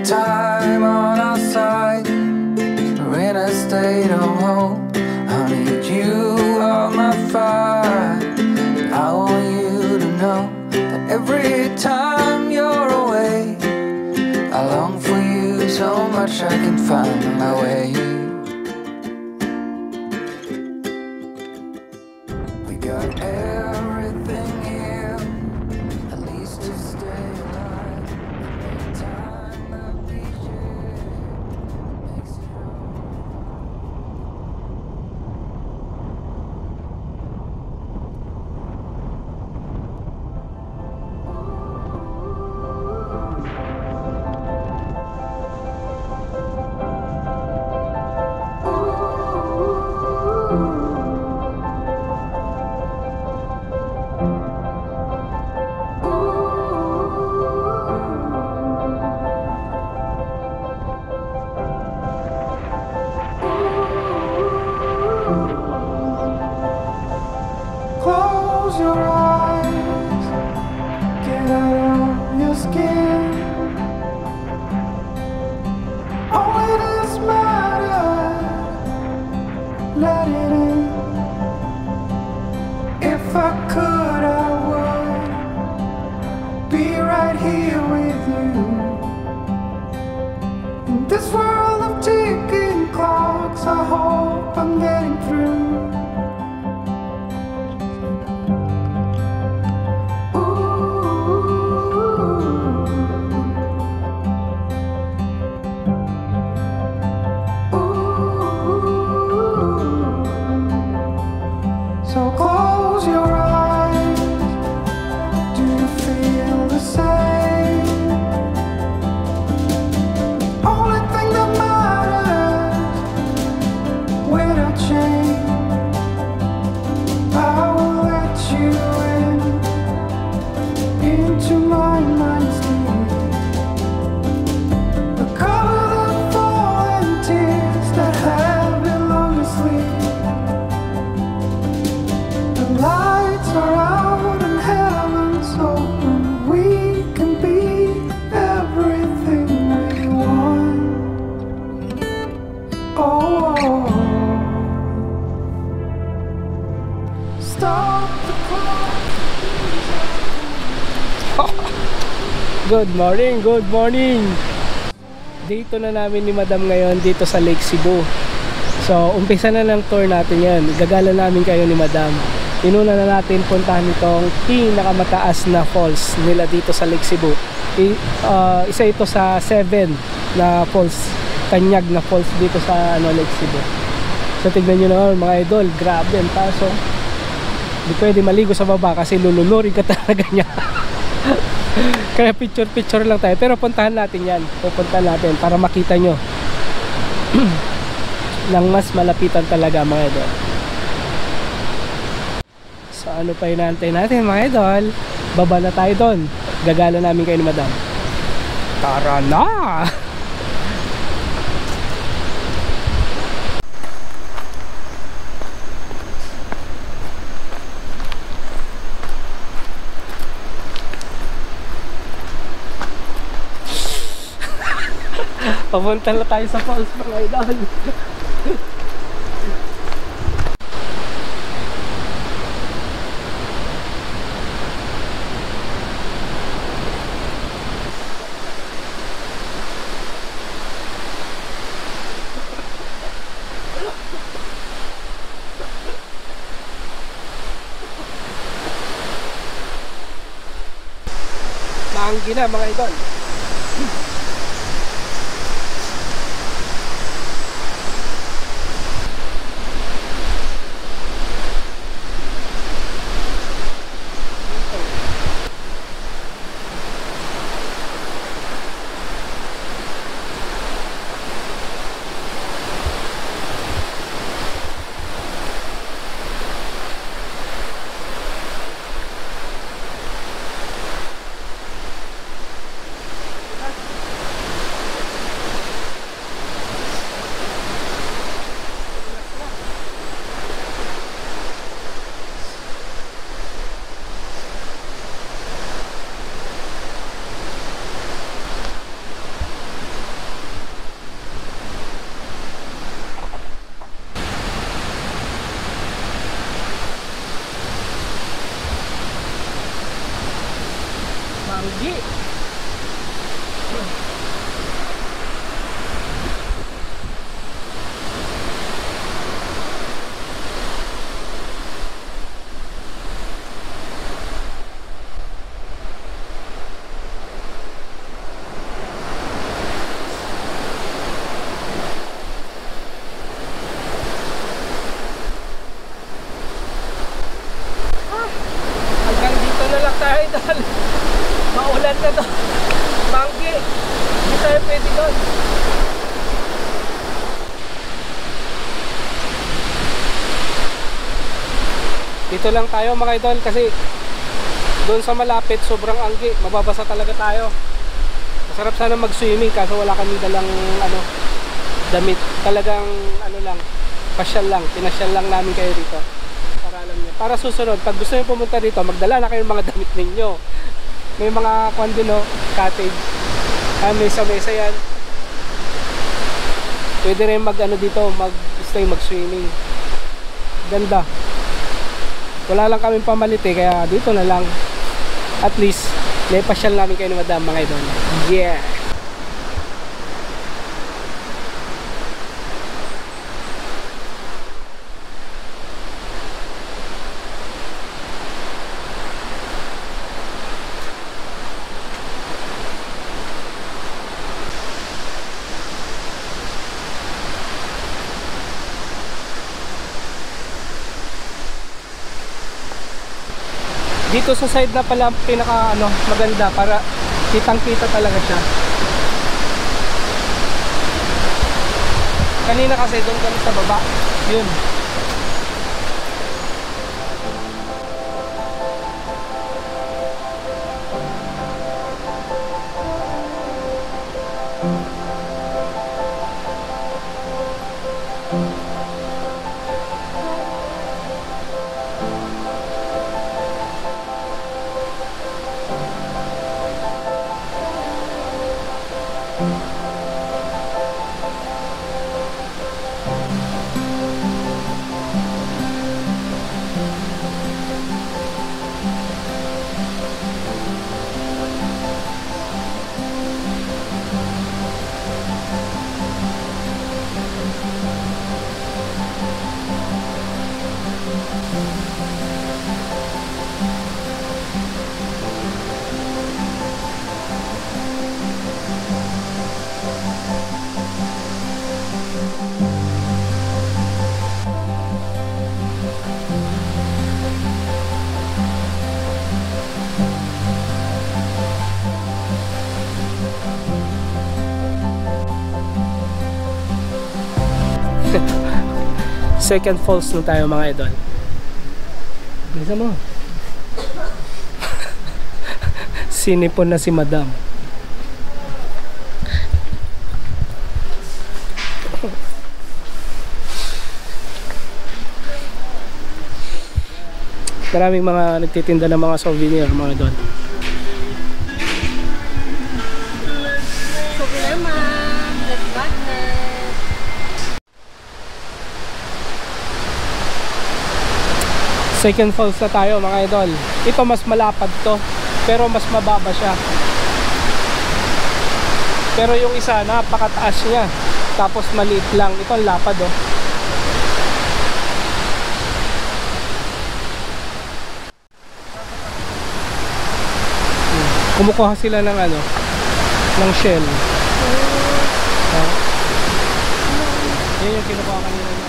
time on our side. We're in a state of hope. I need you on my fire. I want you to know that every time you're away, I long for you so much I can find my way. We got everything here, at least to stay alive. The time that we share makes it close your eyes, get out of your skin. Only this matters, let it in. If I could, I would be right here with you. In this world of ticking clocks, I hope I'm getting through. So close your eyes. Do you feel the same? Only thing that matters, without change, I will let you into my mind's deep. Recover the fallen tears that have been long asleep. Lights are out and heaven's open. We can be everything we want. Oh, stop the clock. Good morning, good morning. Dito na namin ni Madam ngayon dito sa Lake Cebu. So, umpisa na ng tour natin yan. Gagala namin kayo ni Madam. Inuna na natin puntahan itong pinakamataas na falls nila dito sa Lake Cebu. Isa ito sa 7 na falls, kanyag na falls dito sa Lake Cebu. So tignan nyo naman mga idol, grabe ang taso. Hindi pwede maligo sa baba kasi lulunurin ka talaga niya. Kaya picture lang tayo, pero puntahan natin yan. Pupuntahan natin para makita nyo nang mas malapitan talaga mga idol. So ano pa inaantay natin mga idol? Baba na tayo doon. Gagala namin kayo ni Madam. Tara na! Papunta na tayo sa falls mga idol. Maanggi na mga idol. Anggi. Hanggang dito na lang tayo dahil maulan na to. Manggi, hindi tayo pwede doon. Dito lang tayo mga idol kasi doon sa malapit sobrang anggi, mababasa talaga tayo. Masarap sana mag-swimming kaso wala kami dalang damit. Talagang lang, pinasyal lang namin kayo dito. Para alam niyo. Para susunod, pag gusto niyo pumunta dito, magdala na kayo ng mga damit ninyo. May mga cottage. Mesa yan. Pwede rin dito, mag-swimming. Ganda. Wala lang kaming pamalit kaya dito na lang. At least, may pasyal namin kayo ni Madam mga idol. Yeah! Dito sa side na pala pinaka maganda para kitang-kita talaga siya. Kanina kasi doon kami sa baba. Yun. Second falls na tayo mga idol. Bisa mo. Sinipon na si Madam. Maraming mga nagtitinda ng mga souvenir mga idol. Souvenir ma'am, let's magnet. Second falls na tayo mga idol. Ito mas malapad to, pero mas mababa siya. Pero yung isa napakataas niya, tapos maliit lang. Ito ang lapad oh. Kumukuha sila ng ng shell. Yan yung kinukuha kanina niya.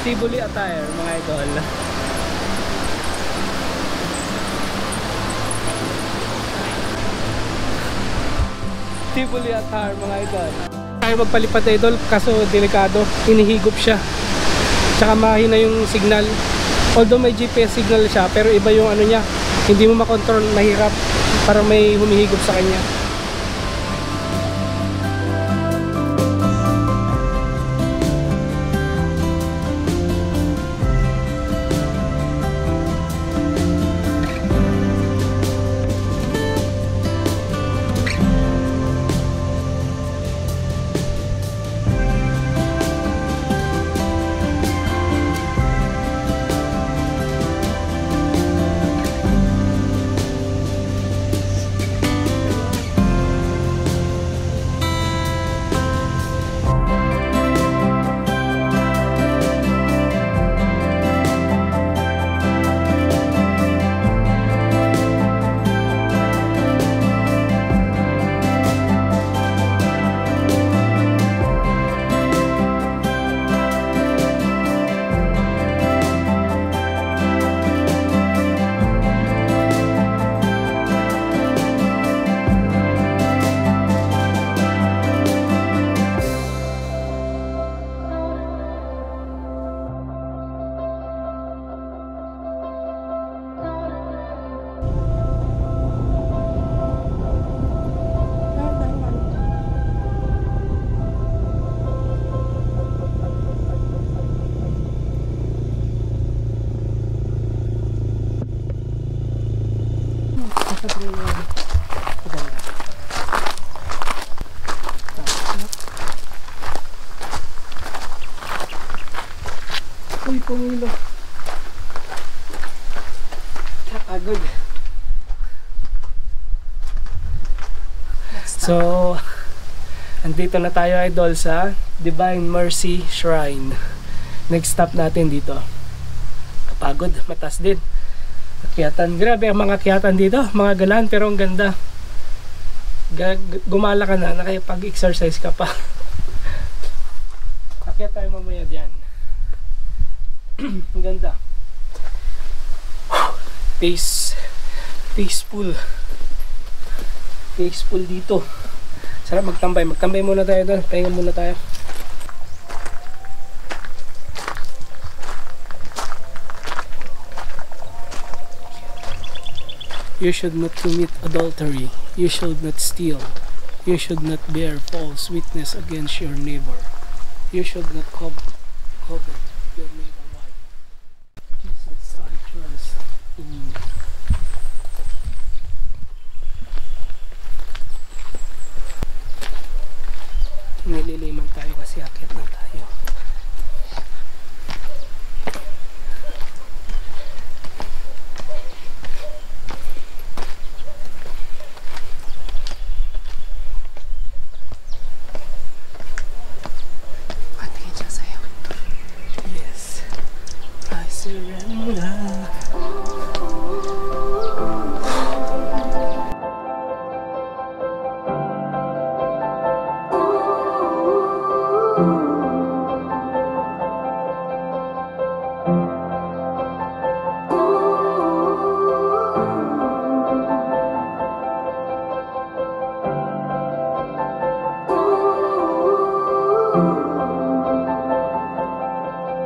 Tivoli attire, mga idol. Tivoli attire, mga idol. Tayo magpalipad, idol, kaso delikado. Hinihigop siya. Tsaka mahina yung signal. Although may GPS signal siya, pero iba yung ano niya. Hindi mo makontrol, mahirap. Parang may humihigop sa kanya. Uy, pumilo. Kapagod. So, andito na tayo, idol, sa Divine Mercy Shrine. Next stop natin dito. Kapagod, mataas din. Akyatan, grabe ang mga akyatan dito, mga galaan, pero ang ganda. Gumala ka na, nakipag-exercise ka pa. Akyat tayo mamaya diyan. Ang ganda. Peaceful dito. Sarap magtambay muna tayo doon, pahinga muna tayo. You should not commit adultery. You should not steal. You should not bear false witness against your neighbor. You should not covet your neighbor wife. Jesus, I trust in you. Nililiman tayo kasi akit na tayo.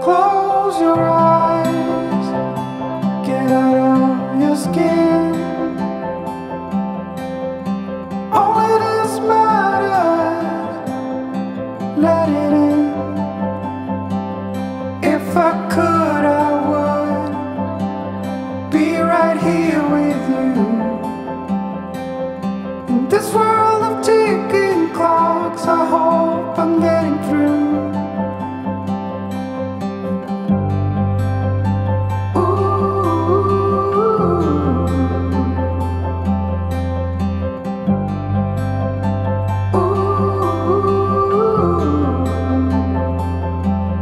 Close your eyes, get out of your skin. Only this matters, let it in. If I could, I would be right here with you. In this world of ticking clocks, I hope I'm getting through.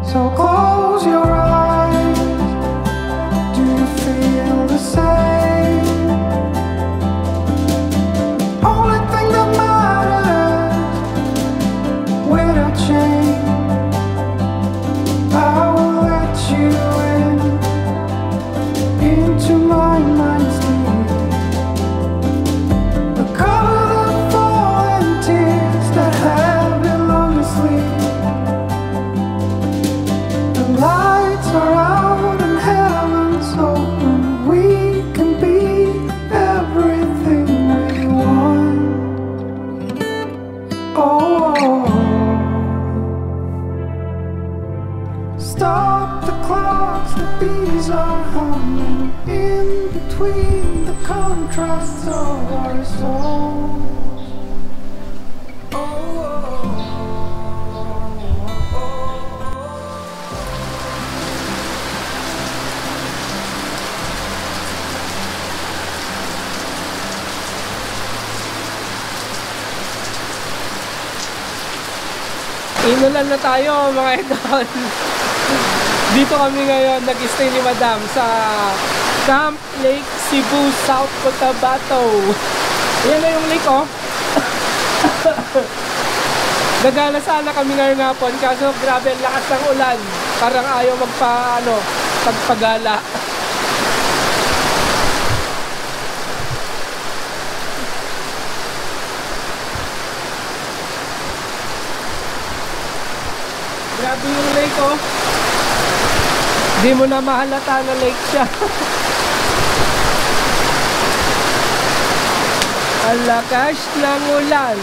So close your eyes. Do you feel the same? Only thing that matters, without change, I will let you bees are humming in between the contrasts of our souls. Oh, oh, oh, oh. Inulan na tayo mga idol. Dito kami ngayon nag-stay ni Madam sa Camp Lake Cebu, South Cotabato. Ayan na yung lake, oh. Gagala sana kami ngayong hapon kaso grabe ang lakas ng ulan. Parang ayaw magpagala. Grabe yung lake, oh. Di mo na mahalata na lake siya. Ang lakas ng ulan.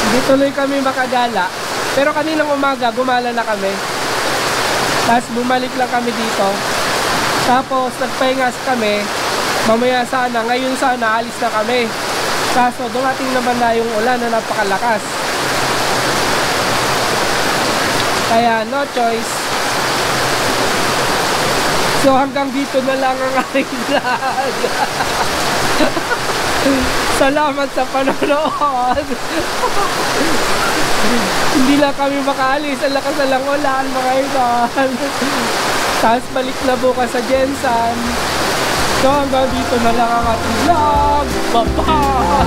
Hindi tuloy kami makagala. Pero kaninang umaga, gumala na kami. Tapos bumalik lang kami dito. Tapos nagpahingas kami. Mamaya sana, ngayon sana, alis na kami. Kaso dumating naman na yung ulan na napakalakas. Kaya no choice. So hanggang dito na lang ang aking vlog. Salamat sa panonood. Hindi lang kami makaalis. Ang lakas na lang ulan mga idol. Tapos balik na bukas sa Jensan. So hanggang dito na lang ang ating vlog. Bye bye.